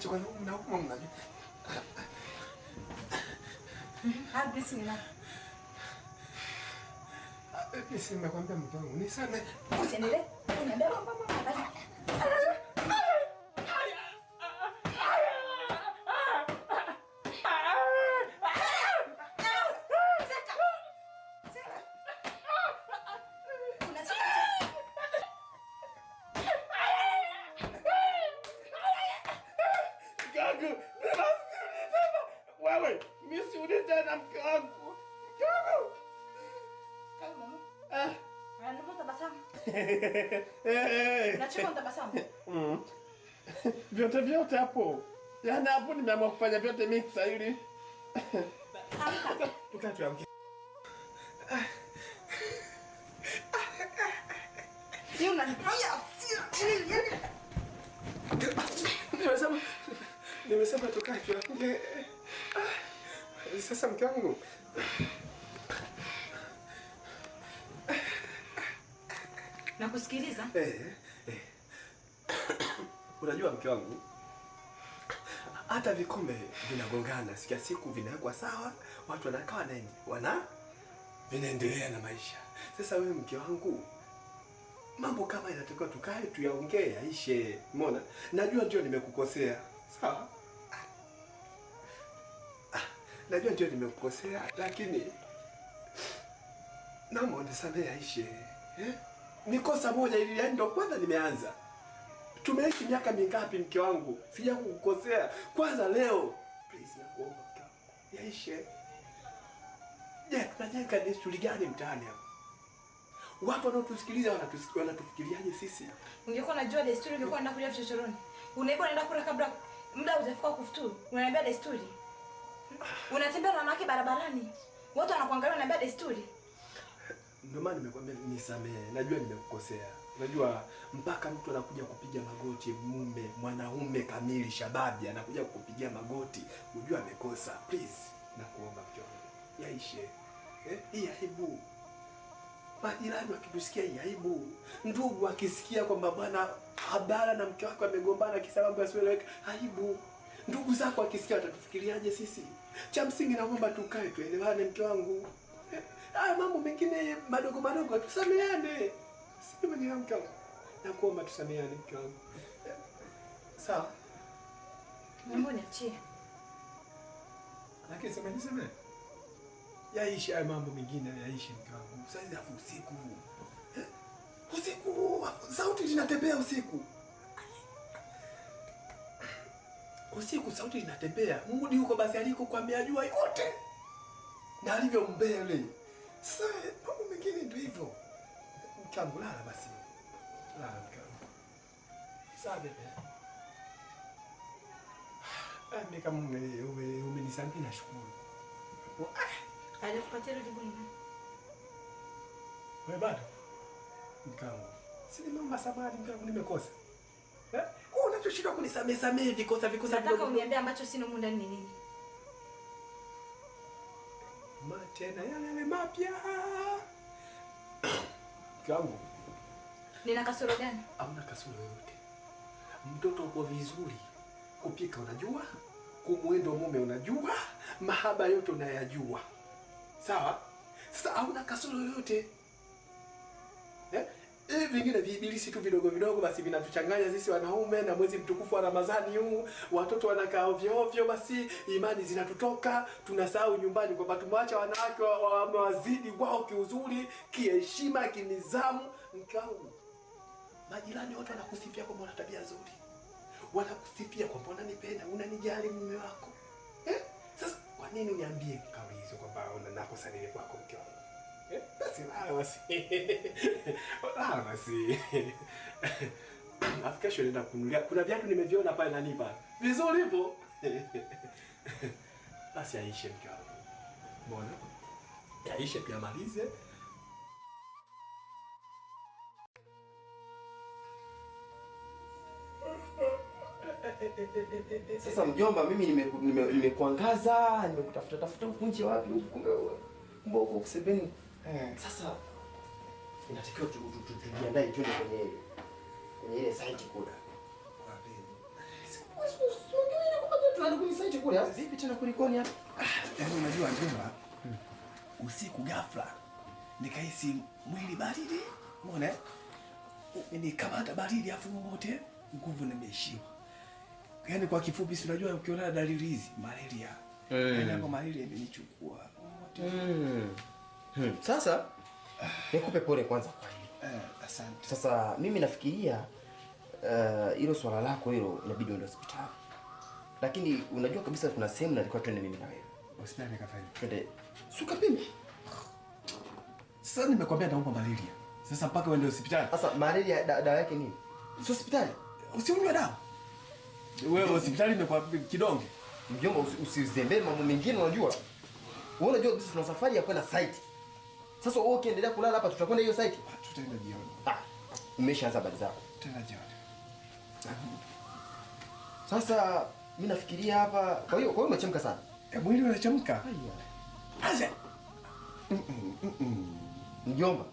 kutoka huko mnaje? Agnes ni nani? Mimi nimekwambia mke wangu ni sana. Usiendelee. Uniambia mama basi. Wewe, mimi siudi tena mke wangu. Vyote hapo. Yaani hapo nimeamua kufanya vyote mixa ili. Tukaa tuamke. Yeye unanitia. Nimesema tukae tuamke. Sasa mke wangu. Nakusikiliza. Unajua mke wangu, hata vikombe vinagongana, sikia siku vinawekwa sawa, watu wanakaa vinaendelea na maisha. Sasa wewe mke wangu, mambo kama inatakiwa tukae tuyaongee yaishe. Umeona? Najua ndio nimekukosea. Sawa? Najua ndio nimekukosea, lakini naomba unisamehe yaishe. Ni kosa moja ili yaani ndio kwanza nimeanza. Tumeishi miaka mingapi mke wangu? Sija kukukosea. Kwanza leo, please nakuomba mke wangu, yaishe. Je, tunajenga desturi gani mtaani hapa? Watu wanaotusikiliza wanatufikiriaje sisi? Ungekuwa unajua desturi ungekuwa unaenda kulia vichochoroni. Unaenda unaenda kula kabla muda hujafika kufuturu. Unaniambia desturi. Unatembea na wanawake barabarani. Watu wanakuangalia unaniambia desturi. Ndio maana nimekwambia nisamehe. Najua nimekukosea. Unajua mpaka mtu anakuja kupiga magoti, mwanaume kamili shababi anakuja kukupigia magoti, unajua amekosa. Please, nakuomba mke wangu, yaishe. Hii aibu. Majirani wakitusikia hii aibu. Ndugu akisikia kwamba bwana Abdalla na mke wake wamegombana kisababu asieleweke, aibu. Ndugu zako akisikia watatufikiriaje sisi? Cha msingi naomba tukae tuelewane mke wangu. Haya mambo mengine madogo tusameane. Sema ni mke wangu. Nakuomba tusameane mke wangu. Sawa? Mambo niachie. Lakini sema niseme. Yaishi haya mambo mengine yaishi mke wangu. Sasa hapo usiku. Usiku sauti zinatembea usiku. Usiku sauti zinatembea. Mudi huko basi aliko kwambia jua yote. Na alivyo mbele. Sasa mambo mengine ndio hivyo. Mkangu lala basi. Lala mkangu. Sawa bebe. Mimi kama umenisambi na shukuru. Alikupatia jibu nini? Wewe bado? Mkangu. Si nimeomba samahani mkangu nimekosa. Unachoshinda kunisamehe vikosa nataka uniambie ambacho sina humu ndani ni nini? Tena yale mapya. Mkangu. Nina kasoro gani? Hamna kasoro yoyote. Mtoto uko vizuri. Kupika unajua? Kumwendo mume unajua? Mahaba yote unayajua. Sawa? Sasa hauna kasoro yoyote. Vingine viibilisi tu vidogo basi vinatuchanganya sisi wanaume, na mwezi mtukufu wa Ramadhani huu watoto wanakaa ovyo basi imani zinatutoka, tunasahau nyumbani kwamba tumewaacha wanawake wamewazidi wao kiuzuri, kiheshima, kinizamu. Mkangu, majirani wote wanakusifia kwamba una tabia nzuri. Wanakusifia kwamba unanipenda, unanijali mume wako. Sasa kwa nini uniambie kauli hizo kwamba unakosa nini kwako mke wangu? Basi lala basi. Lala basi. Afika shule nenda kununulia. Kuna viatu nimeviona pale nani pale. Vizuri hivyo. Basi aishe mke wangu. Mbona? Aishe pia malize. Sasa mjomba, mimi nimekuangaza, nimekutafuta huko nje wapi huko kumbe uko kusebeni. Sasa inatakiwa tujiandae twende kwenye ile site kule. Wapi? polepole. Vipi tena kulikoni hapa? Yaani unajua njema. Usiku ghafla nikahisi mwili baridi. Umeona? Nikamata baridi afu wote nguvu nimeishiwa. Yaani kwa kifupi si unajua ukiona dalili hizi malaria. Yaani hapo malaria imenichukua. Sasa nikupe pole kwanza kwa hilo. Asante. Sasa mimi nafikiria hilo swala lako hilo inabidi uende hospitali. Lakini unajua kabisa kuna sehemu nilikuwa twende mimi na wewe. Hospitali nikafanya. Twende sukapime. Sasa nimekwambia naumwa malaria. Sasa mpaka uende hospitali. Sasa malaria dawa yake nini? Si hospitali. Usiunywe dawa. Wewe hospitali imekwambia kidonge. Mjomba usizembee mambo mengine unajua. Wewe unajua sisi tuna safari ya kwenda site. Sasa wewe ukiendelea kulala hapa tutakwenda hiyo site. Tutaenda jioni. Umeshaanza habari zako. Tutaenda jioni. Sasa mimi nafikiria hapa kwa hiyo umechemka sana. Mwili unachemka. Aje. Mjomba.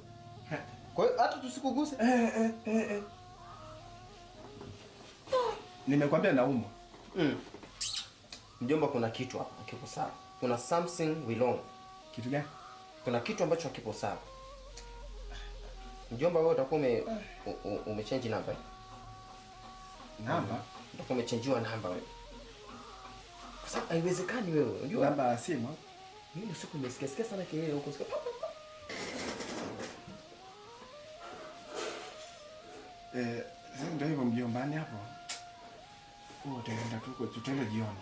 Kwa hiyo hata tusikuguse. Nimekwambia naumwa. Mjomba kuna kitu hapa kipo sawa. Kuna something wrong. Kitu gani? Kuna kitu ambacho hakipo sawa. Mjomba wewe utakuwa umechange namba. Namba? Utakuwa umechangewa namba wewe. Kwa sababu haiwezekani wewe. Unajua namba ya simu. Mimi usiku nimesikia sana kelele huko sikia. Sasa ndio hivyo mjombani hapo. Tutaenda jioni.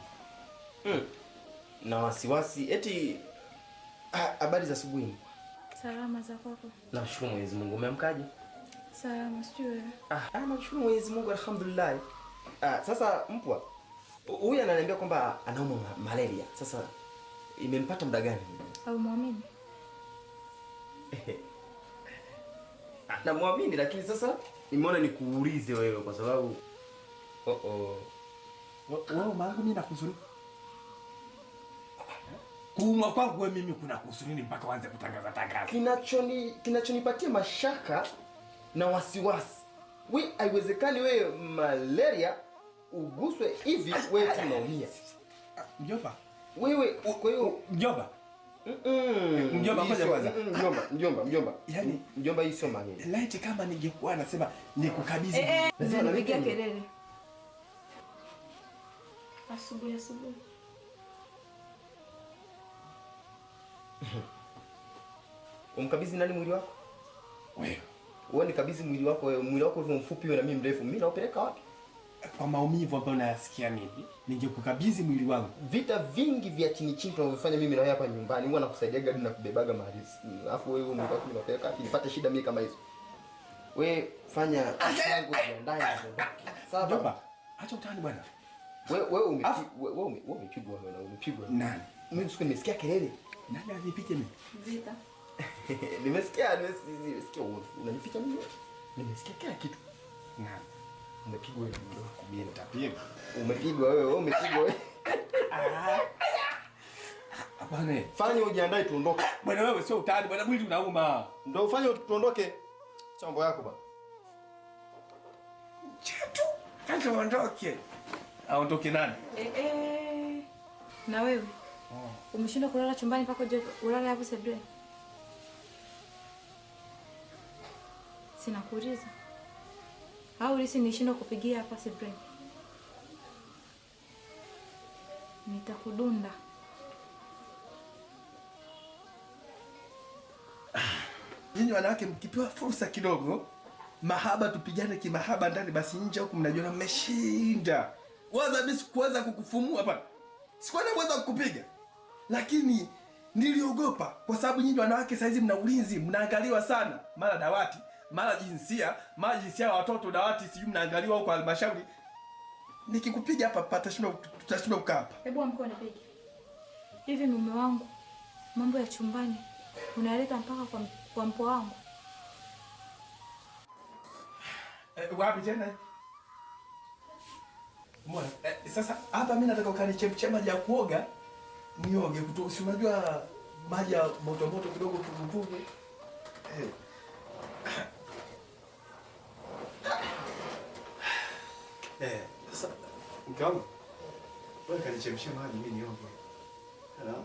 Na wasiwasi eti habari za asubuhi. Salama za kwako? Namshukuru Mwenyezi Mungu. Umeamkaje? Salama, sijui wewe. Namshukuru Mwenyezi Mungu alhamdulillah. Sasa mpwa. Huyu ananiambia kwamba anaumwa malaria. Sasa imempata muda gani? Au muamini? Namwamini lakini sasa nimeona nikuulize wewe kwa sababu wewe maana mimi nakuhusu. Kuumwa kwangu wewe mimi kuna kuhusu nini mpaka waanze kutangaza tangaza? Kinachonipatia mashaka na wasiwasi. Wewe haiwezekani wewe malaria uguswe hivi wewe tunaumia. Mjomba. Wewe kwa hiyo mjomba. Mjomba kwanza kwanza. Mjomba. Yaani mjomba hii sio malaria. Laiti kama ningekuwa nasema nikukabidhi. Nipigia kelele. Asubuhi. Umkabidhi nani mwili wako? Wewe. Wewe nikabidhi mwili wako ulivyo mfupi wewe na mimi mrefu. Mimi naupeleka wapi? Kwa maumivu ambayo nayasikia mimi, ningekukabidhi mwili wangu. Vita vingi vya chini tunavyofanya mimi na wewe hapa nyumbani, huwa nakusaidia gadi na kubebaga mahali. Alafu wewe mwili wako unapeleka wapi? Nipate shida mimi kama hizo. Wewe fanya yangu jiandae na kuondoka. Sawa Mjomba, acha utani bwana. Wewe umepigwa na umepigwa. Nani? Mimi siku nimesikia kelele. Nani alipige mimi? Vita. Nimesikia unanificha mimi. Nimesikia kila kitu. Nani? Umepigwa wewe ndio. Mimi nitapigwa. Umepigwa wewe, umepigwa wewe. Bwana, fanya ujiandae tuondoke. Bwana wewe sio utani bwana, mwili unauma. Ndio ufanye tuondoke. Chambo yako bwana. Chetu. Kwanza uondoke. Aondoke nani? Na wewe? Umeshindwa kulala chumbani mpaka ulale hapo sebuleni? Sina kuuliza. Au lisi nishindwa kupigia hapa sebuleni? Nitakudunda. Nyinyi wanawake mkipewa fursa kidogo, mahaba tupigane kimahaba ndani, basi nje huku mnajiona mmeshinda. Waza mimi sikuweza kukufumua hapa. Sikuwa naweza kukupiga. Lakini niliogopa kwa sababu nyinyi wanawake saizi mna ulinzi, mnaangaliwa sana. Mara dawati, mara jinsia ya watoto dawati, sijui mnaangaliwa huko halmashauri. Nikikupiga hapa tutashindwa kukaa hapa. Hebu amko unipige. Hivi mume wangu, mambo ya chumbani unaleta mpaka kwa mpo wangu. Wapi tena? Mbona? Sasa hapa mimi nataka ukanichemshe maji ya kuoga. Nioge kutoka, si unajua maji ya moto kidogo tuvuvuge. Sasa mkaangu. Wewe kanichemshia maji mimi nioge. Hello?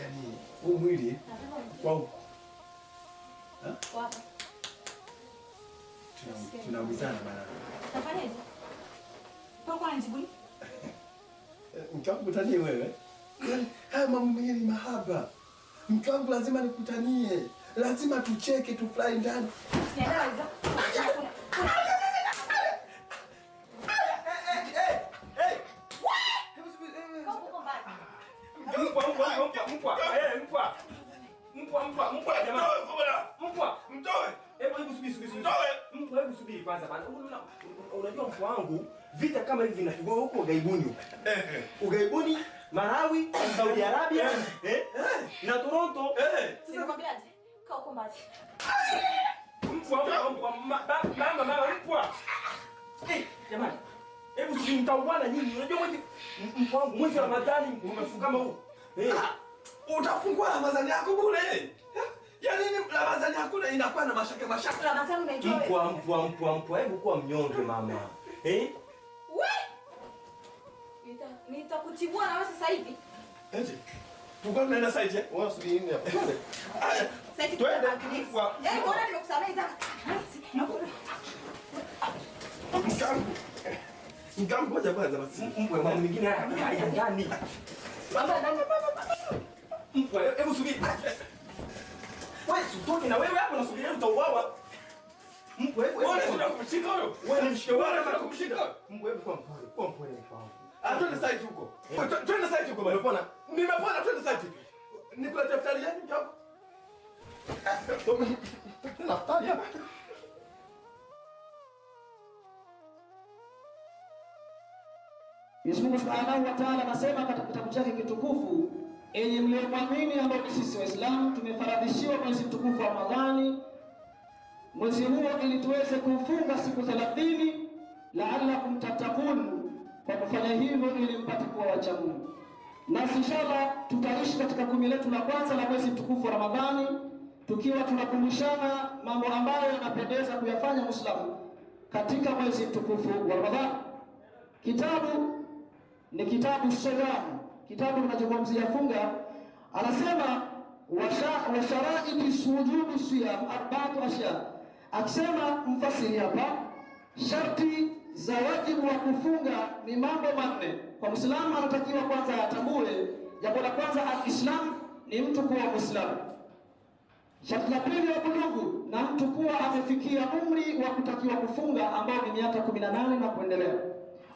Yaani huu mwili wao. Wapi? Tunaulizana bana. Tafanyaje? Poko anajibuni? Mke wangu kutanie wewe. Haya mambo mengine ni mahaba. Mke wangu lazima nikutanie. Lazima tucheke, tufurahi ndani. Sienda hizo. Unajua mfu wangu vita kama hivi vinapigwa huko ugaibuni. Ugaibuni, Malawi, Saudi Arabia, na Toronto. Sinakwambiaje? Kaa huko mbali. Mama. Jamani. Hebu subiri mtauana nyinyi. Unajua mfu wangu mwezi wa Ramadhani umefunga kama huu. Utafungua Ramadhani yako bure. Yaani Ramadhani yako inakuwa na mashaka. Ramadhani unaenjoy. Mpwa. Hebu kuwa mnyonge mama. We! Nitakutibua na wewe sasa hivi. Eti. Tuko tunaenda site. Wewe subiri nini hapa? Haya. Site Twende. kwa. Yaani mbona nimekusamea hizo? Mkangu moja kwanza basi. Mpwa mambo mengine haya ndani. Mpwa hebu subiri. Wewe utoke na wewe hapo unasubiria utauawa. Mpwa hebu unataka kumshika huyo? wewe nimshike wewe Unataka kumshika? Mpwa hebu kwa mpole mfahamu. Twende site huko. Twende site huko bwana. Umepona? Nimepona, twende site. Nikulete daftari gani mjomba? Daftari hapa. Mwenyezi Mungu Subhanahu wa Ta'ala anasema katika kitabu chake kitukufu, enyi mlioamini ambao ni sisi Waislamu tumefaradhishiwa mwezi mtukufu wa Ramadhani, mwezi huo ili tuweze kufunga siku 30 la'allakum tattaqun, kwa kufanya hivyo ili mpate kuwa wacha Mungu. Na inshallah tutaishi katika 10 letu la kwanza la mwezi mtukufu wa Ramadhani tukiwa tunakumbushana mambo ambayo yanapendeza kuyafanya Muislamu katika mwezi mtukufu wa Ramadhani. Kitabu ni kitabu Siyam, kitabu kinachozungumzia funga. Anasema wa sharaiti sujudu siyam arba'atu ashya. Akisema mfasiri hapa, sharti za wajibu wa kufunga ni mambo manne. Kwa Muislamu anatakiwa kwanza atambue, jambo la kwanza al-Islam ni mtu kuwa Muislamu. Sharti la pili wa bulugu, na mtu kuwa amefikia umri wa kutakiwa kufunga ambao ni miaka 18 na kuendelea.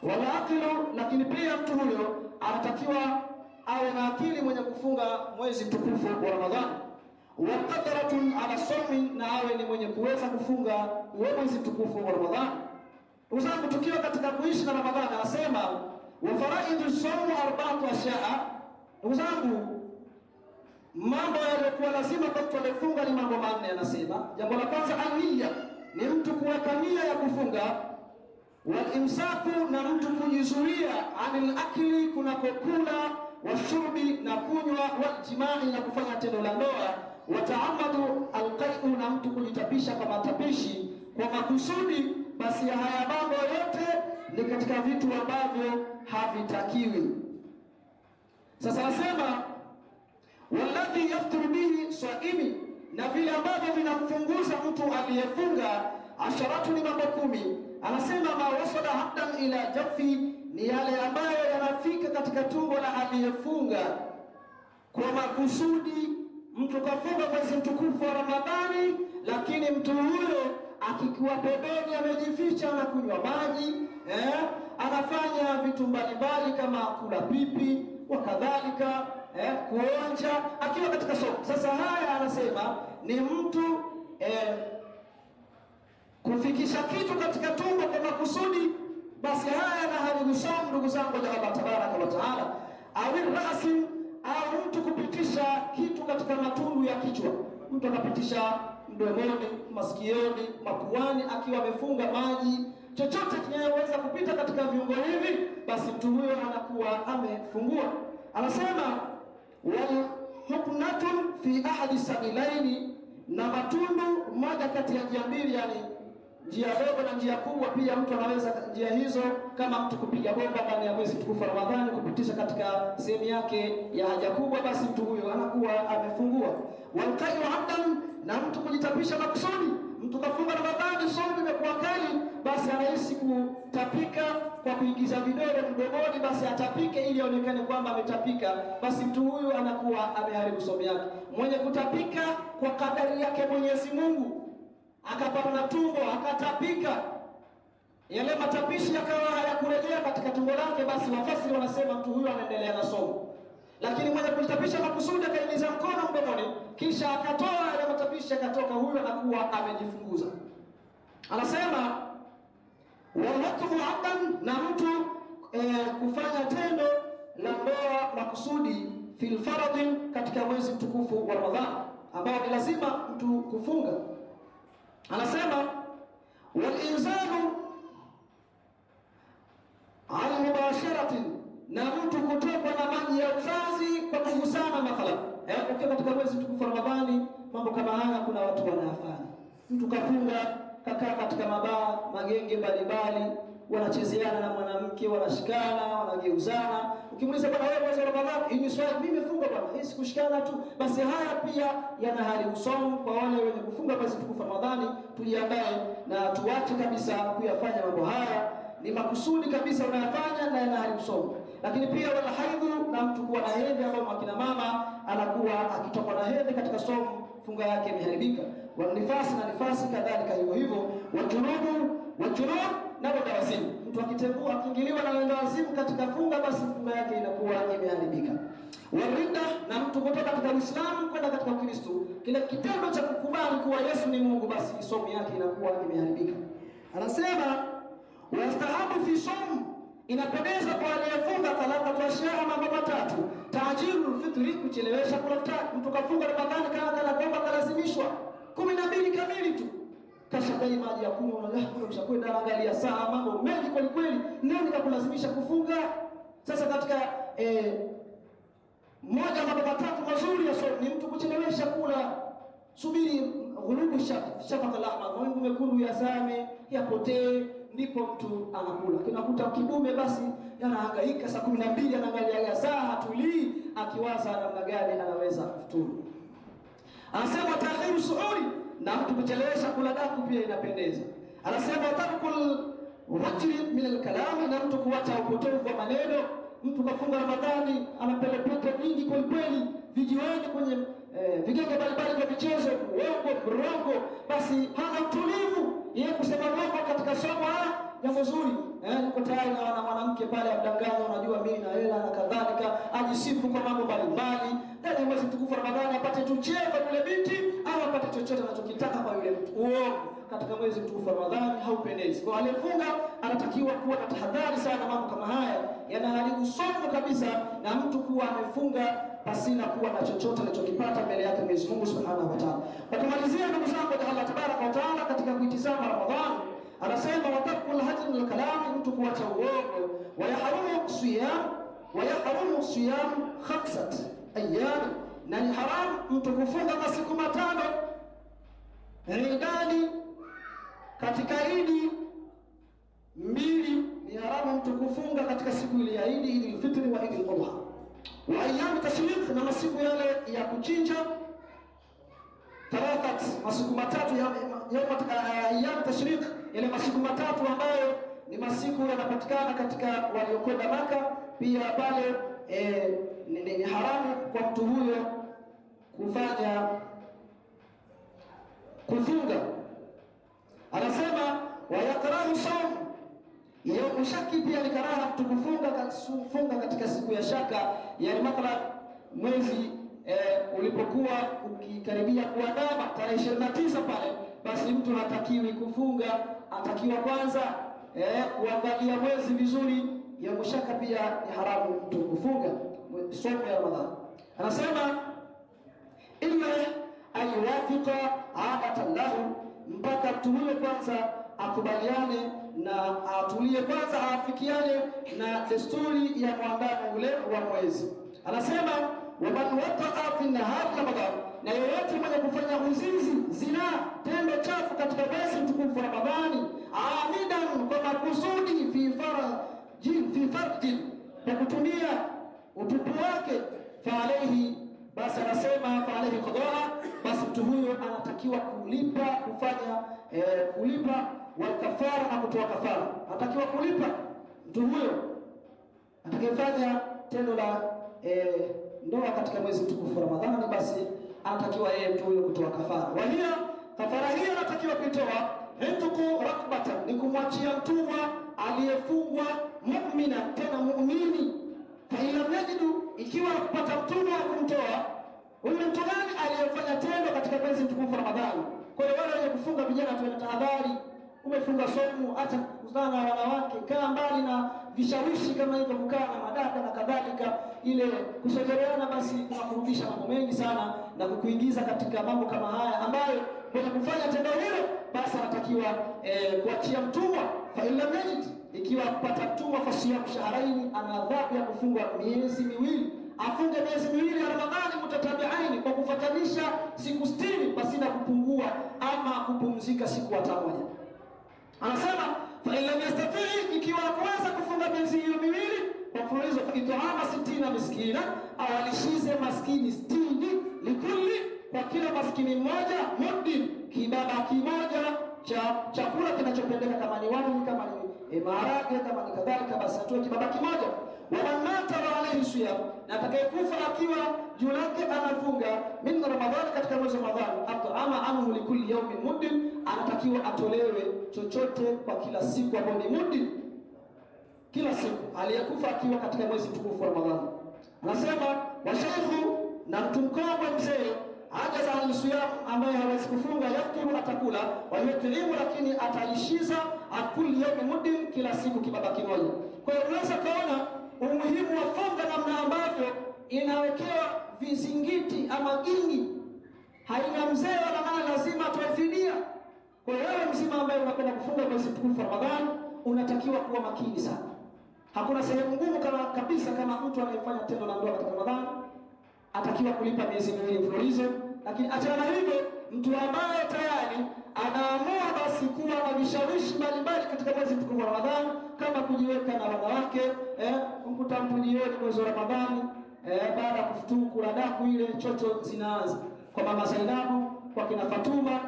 Wala akilu, lakini pia mtu huyo anatakiwa awe na akili mwenye kufunga mwezi mtukufu wa Ramadhani. Wa qadratun ala sawmi, na awe ni mwenye kuweza kufunga mwezi mtukufu wa Ramadhani. Uzangu tukiwa katika kuishi na Ramadhani, anasema wa faraidu sawmu arba'atu ashya'a. Uzangu mambo yaliyokuwa lazima kwa mtu aliyefunga ni mambo manne. Anasema jambo la kwanza ania, ni mtu kuweka nia ya kufunga. Walimsaku, na mtu kujizuia anil akili, kunakokula, washurbi, na kunywa, waljimai, na kufanya tendo la ndoa, wataamadu alqai'u, na mtu kujitapisha kwa matapishi kwa makusudi. Basi haya mambo yote ni katika vitu ambavyo havitakiwi. Sasa nasema walladhi yafturu bihi saimi, na vile ambavyo vinamfunguza mtu aliyefunga, asharatu, ni mambo 10. Anasema ma wasala haddan ila jafi, ni yale ambayo yanafika katika tumbo la aliyefunga kwa makusudi. Mtu kafunga mwezi mtukufu wa Ramadhani, lakini mtu huyo akikuwa pembeni amejificha na kunywa maji, anafanya vitu mbalimbali kama kula pipi wakadhalika, kuonja akiwa katika soko. Sasa haya anasema ni mtu kufikisha kitu katika tumbo kwa makusudi. Basi haya na haribu somo, ndugu zangu, ya Allah tabaraka wa taala. Au rasi, au mtu kupitisha kitu katika matundu ya kichwa. Mtu anapitisha mdomoni, masikioni, mapuani akiwa amefunga maji. Chochote kinayoweza kupita katika viungo hivi, basi mtu huyo anakuwa amefungua. Anasema wal huknatun fi ahadi sabilaini, na matundu moja kati ya njia mbili, yani njia ndogo na njia kubwa. Pia mtu anaweza njia hizo, kama mtu kupiga bomba ndani ya mwezi mtukufu Ramadhani, kupitisha katika sehemu yake ya haja kubwa, basi mtu huyo anakuwa amefungua. Walqai amdan, na mtu kujitapisha makusudi. Mtu kafunga Ramadhani, somo imekuwa kali, basi anahisi kutapika kwa kuingiza vidole mdomoni, basi atapike ili aonekane kwamba ametapika, basi mtu huyu anakuwa ameharibu somo yake. Mwenye kutapika kwa kadari yake Mwenyezi Mungu, akapata na tumbo akatapika, yale matapishi yakawa hayakurejea katika tumbo lake, basi wafasiri wanasema mtu huyu anaendelea na somo. Lakini mwenye kujitapisha makusudi akaingiza mkono mdomoni kisha akatoa yale matapishi akatoka, huyu anakuwa amejifunguza. Anasema walatu mu'addan, na mtu kufanya tendo la ndoa makusudi fil faradhi, katika mwezi mtukufu wa Ramadhani ambao ni lazima mtu kufunga. Anasema wal inzanu ala mubasharatin, na mtu kutokwa na maji ya uzazi kwa kugusana. Mathalan ukiwa katika mwezi mtukufu wa Ramadhani, mambo kama haya kuna watu wanayafanya. Mtu kafunga, kakaa katika mabaa, magenge mbalimbali, wanachezeana na mwanamke, wanashikana, wanageuzana. Ukimuuliza bwana, wewe mwezi wa Ramadhani, hii ni swali, mimi nimefunga bwana, hii si kushikana tu. Basi haya pia yanaharibu somo. Kwa wale wenye kufunga mwezi mtukufu wa Ramadhani, tujiandae na tuache kabisa kuyafanya mambo haya. Ni makusudi kabisa unayafanya na yanaharibu somo. Lakini pia wala haidhu, na mtu kuwa na hedhi, ambao akina mama anakuwa akitoka na hedhi katika somo, funga yake imeharibika. Wa nifasi, na nifasi kadhalika hivyo hivyo. Wajunub na wendawazimu, mtu akitembua akiingiliwa na wendawazimu katika funga, basi funga yake inakuwa imeharibika. Warida, na mtu kutoka katika Uislamu kwenda katika Ukristo, kile kitendo cha kukubali kuwa Yesu ni Mungu, basi somo yake inakuwa imeharibika. Anasema wastahabu fi somu, inapendeza kwa aliyefunga thalathatu ashyaa, mambo matatu. Tajiru fitri, kuchelewesha kula futari. Mtu kafunga Ramadhani kana kwamba kalazimishwa 12 kamili tu, kashadai maji ya kunywa, unashakwenda anaangalia saa, mambo mengi kweli kweli, nani kakulazimisha kufunga? Sasa katika moja mambo matatu mazuri ya somo ni mtu kuchelewesha kula. Subiri ghurubu shafaq al-ahmar, mawingu mekundu yazame, yapotee, ndipo mtu anakula. Kinakuta kidume basi anahangaika saa 12 anaangalia saa, hatulii, akiwaza namna gani anaweza kufuturu. Anasema taakhiru suhuri, na mtu kuchelewesha kula daku pia inapendeza. Anasema tarkul wajri min al-kalam, na mtu kuacha upotovu wa maneno. Mtu kafunga Ramadhani anapelepete nyingi kweli kweli, vijiweni kwenye vigenge mbalimbali vya michezo, uongo, basi hana utulivu. Yeye kusema uongo katika somo jambo zuri. Yuko tayari na mwanamke pale amdanganya, unajua mimi na hela na kadhalika, ajisifu kwa mambo mbalimbali. Ndani mwezi mtukufu Ramadhani apate tu cheo kwa yule binti, au apate chochote anachokitaka kwa yule mtu. Uongo katika mwezi mtukufu Ramadhani haupendezi. Kwa aliyefunga anatakiwa kuwa na tahadhari sana. Mambo kama haya yanaharibu somo kabisa, na mtu kuwa amefunga pasina kuwa na chochote anachokipata mbele yake Mwenyezi Mungu Subhanahu wa Ta'ala. Kwa kumalizia, ndugu zangu, Allah Tabaraka wa Ta'ala katika kuitizama Ramadhani anasema watakul hajr min kalam, mtu kuacha uongo. Wayahrumu siyam khamsat ayyam, na ni haramu mtu kufunga masiku matano. Idadi, katika Idi mbili ni haramu mtu kufunga katika siku ile ya Idi, Idi al-Fitr wa Idi al-Adha. Wa ayyam tashriq, na masiku yale ya kuchinja. Thalathat, masiku matatu ya ayyam tashriq, yale masiku matatu ambayo ni masiku yanapatikana katika waliokwenda Maka. Pia pale ni haramu kwa mtu huyo kufanya kufunga. Anasema wayakrahu sawm yawm shaki, pia ni karaha mtu kufunga katika siku ya shaka. Yani mathalan mwezi ulipokuwa ukikaribia kuandama tarehe 29 pale, basi mtu hatakiwi kufunga, atakiwa kwanza kuangalia mwezi vizuri. Yawm shaka pia ni haramu mtu kufunga somo ya Ramadhani. Anasema illa ayuwafiqa adatan lahu, mpaka mtu huyo kwanza akubaliane na atulie kwanza, afikiane na desturi ya mwandamo ule wa mwezi. Anasema waman waqa'a fi nahar Ramadhan, na yeyote mwenye kufanya uzinzi, zina, tendo chafu katika mwezi mtukufu wa Ramadhani, amidan, kwa makusudi, fi farjin, kwa kutumia utupu wake, fa alayhi, basi anasema fa alayhi qadaa, basi mtu huyo anatakiwa kulipa, kufanya kulipa wa kafara na kutoa kafara. Anatakiwa kulipa mtu huyo atakayefanya tendo la ndoa katika mwezi mtukufu wa Ramadhani, basi anatakiwa yeye mtu huyo kutoa kafara. Wahia, kafara hiyo anatakiwa kuitoa hintuku rakbatan, ni kumwachia mtumwa aliyefungwa, mu'mina, tena muumini. Fa ila yajidu, ikiwa kupata mtumwa kumtoa, huyu mtu gani? Aliyefanya tendo katika mwezi mtukufu wa Ramadhani. Kwa hiyo wale wenye kufunga, vijana tuwe na tahadhari. Umefunga somo, acha kukutana na wanawake, kaa mbali na vishawishi kama hivyo, kukaa na madada na kadhalika, ile kusogeleana, basi kunakurudisha mambo mengi sana na kukuingiza katika mambo kama haya ambayo kwenye kufanya tendo hilo, basi anatakiwa kuachia mtumwa. Fa illa majid, ikiwa kupata mtumwa, fasiyam shahraini, ana adhabu ya kufungwa miezi miwili. Afunge miezi miwili ya Ramadhani mutatabiaini, kwa kufatanisha siku 60 basi na kupungua ama kupumzika siku hata moja. Anasema fa illa yastati, ikiwa kuweza kufunga miezi hiyo miwili kwa mfululizo, fa it'ama 60 miskina, awalishize maskini 60, likulli, kwa kila maskini mmoja, muddin, kibaba kimoja cha chakula kinachopendeka, kama ni wali, kama ni maharage, kama ni kadhalika, basi atoe kibaba kimoja. Wa mata wa alayhi siyam, na atakayekufa akiwa juu yake anafunga min Ramadhani, katika mwezi wa Ramadhani, at'ama anhu likulli yawmin muddin, anatakiwa atolewe chochote kwa kila siku, ambayo ni muddin, kila siku aliyekufa akiwa katika mwezi mtukufu wa Ramadhani. Anasema wa shaykhu, na mtu mkongwe mzee, ajaza al-siyam, ambaye hawezi kufunga, yafturu, atakula, wa yut'imu, lakini atalishiza, akuli yawmin muddin, kila siku kibaba kimoja. Kwa hiyo unaweza kuona umuhimu wa funga, namna ambavyo inawekewa vizingiti ama gingi, haina mzee wala nani lazima atoe fidia. Kwa hiyo wewe mzima ambaye unakwenda kufunga mwezi mtukufu wa Ramadhani, unatakiwa kuwa makini sana. Hakuna sehemu ngumu kabisa kama mtu anayefanya tendo la ndoa katika Ramadhani atakiwa kulipa miezi miwili mfululizo. Lakini achana na hivyo, mtu ambaye tayari anaamua basi kuwa na vishawishi mbalimbali katika mwezi mtukufu wa Ramadhani, kama kujiweka na wanawake, kumkuta mtu jioni mwezi wa Ramadhani, baada ya kufuturu kula daku, ile chocho zinaanza kwa mama Zainabu, kwa kina Fatuma,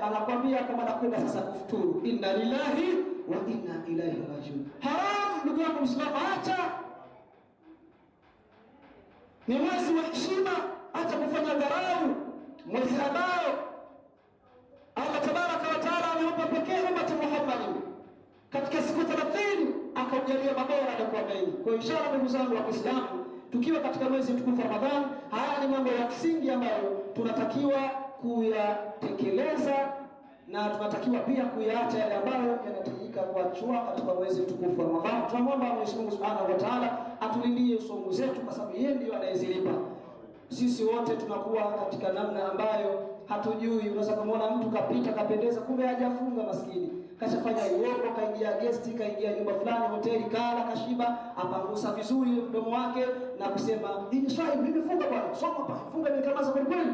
anakuambia kama nakwenda sasa kufuturu, inna lillahi wa inna ilaihi rajiun. Haram, ndugu yangu Muislamu, acha. Ni mwezi wa heshima, acha kufanya dharau, mwezi ambao Allah tabaraka wa taala ameupa pekee ummati Muhammad katika siku 30, akaujalia mabora na kwa mengi. Kwa inshallah, ndugu zangu wa Kiislamu, tukiwa katika mwezi mtukufu wa Ramadhani, haya ni mambo ya msingi ambayo tunatakiwa kuyatekeleza, na tunatakiwa pia kuyaacha yale ambayo yanahitajika kuachwa katika mwezi mtukufu wa Ramadhani. Tunamwomba Mwenyezi Mungu Subhanahu wa Ta'ala atulindie somo zetu, kwa sababu yeye ndiye anayezilipa. Sisi wote tunakuwa katika namna ambayo hatujui. Unaweza kumuona mtu kapita kapendeza, kumbe hajafunga, maskini kashafanya uongo, kaingia guest, kaingia nyumba fulani, hoteli, kala kashiba, apangusa vizuri mdomo wake na kusema hii swali nimefunga bwana, soma hapa, funga nimekamaza kweli kweli.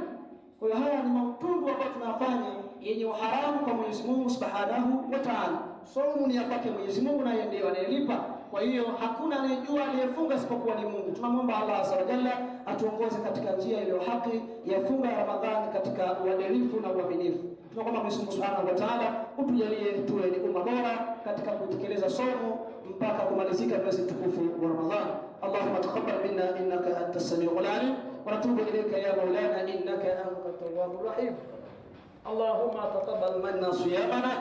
Kwa hiyo haya ni mautundu ambayo tunafanya yenye uharamu kwa Mwenyezi Mungu Subhanahu wa Ta'ala. Somo ni ya kwake Mwenyezi Mungu, na yeye ndiye anayelipa. Kwa hiyo hakuna anayejua aliyefunga isipokuwa ni Mungu. Tunamwomba Allah Azza wa Jalla atuongoze katika njia iliyo haki ya funga ya Ramadhani katika uadilifu na uaminifu. Tunaomba Mwenyezi Mungu Subhanahu wa Ta'ala utujalie tuwe ni umma bora katika kutekeleza somo mpaka kumalizika mwezi mtukufu wa Ramadhani. Allahumma taqabbal minna innaka antas samiul alim wa natubu ilayka ya maulana innaka antat tawwabur rahim. Allahumma taqabbal minna siyamana,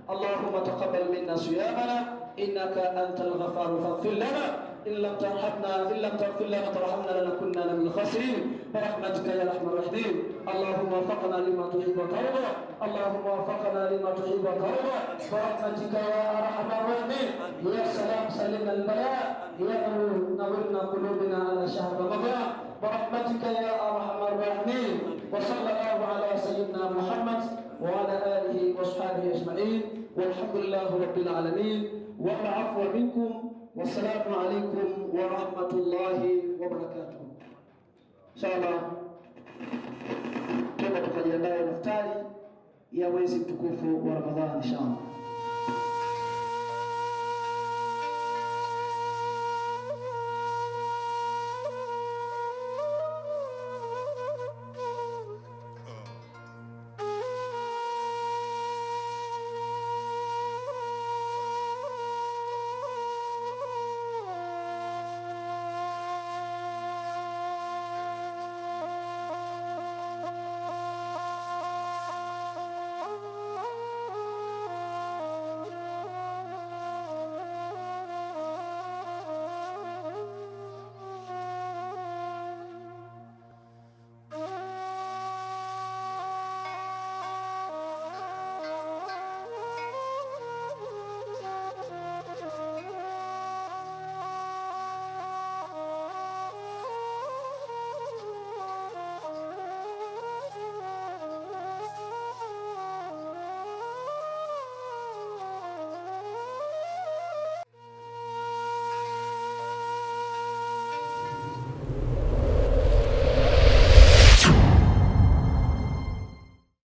Allahumma taqabbal minna siyamana innaka antal ghafaru faghfir lana إن لم تغفر لنا وترحمنا لنكونن من الخاسرين برحمتك يا أرحم الراحمين. اللهم وفقنا لما تحب وترضى، اللهم وفقنا لما تحب وترضى برحمتك يا أرحم الراحمين. يا سلام سلمنا البلاء، يا نورنا قلوبنا على شهر رمضان برحمتك يا أرحم الراحمين. وصلى الله على سيدنا محمد وعلى آله وصحبه أجمعين، والحمد لله رب العالمين، والعفو منكم، والسلام عليكم ورحمة الله وبركاته. إن شاء الله. tukajiandae na iftari ya mwezi mtukufu wa Ramadhani inshallah.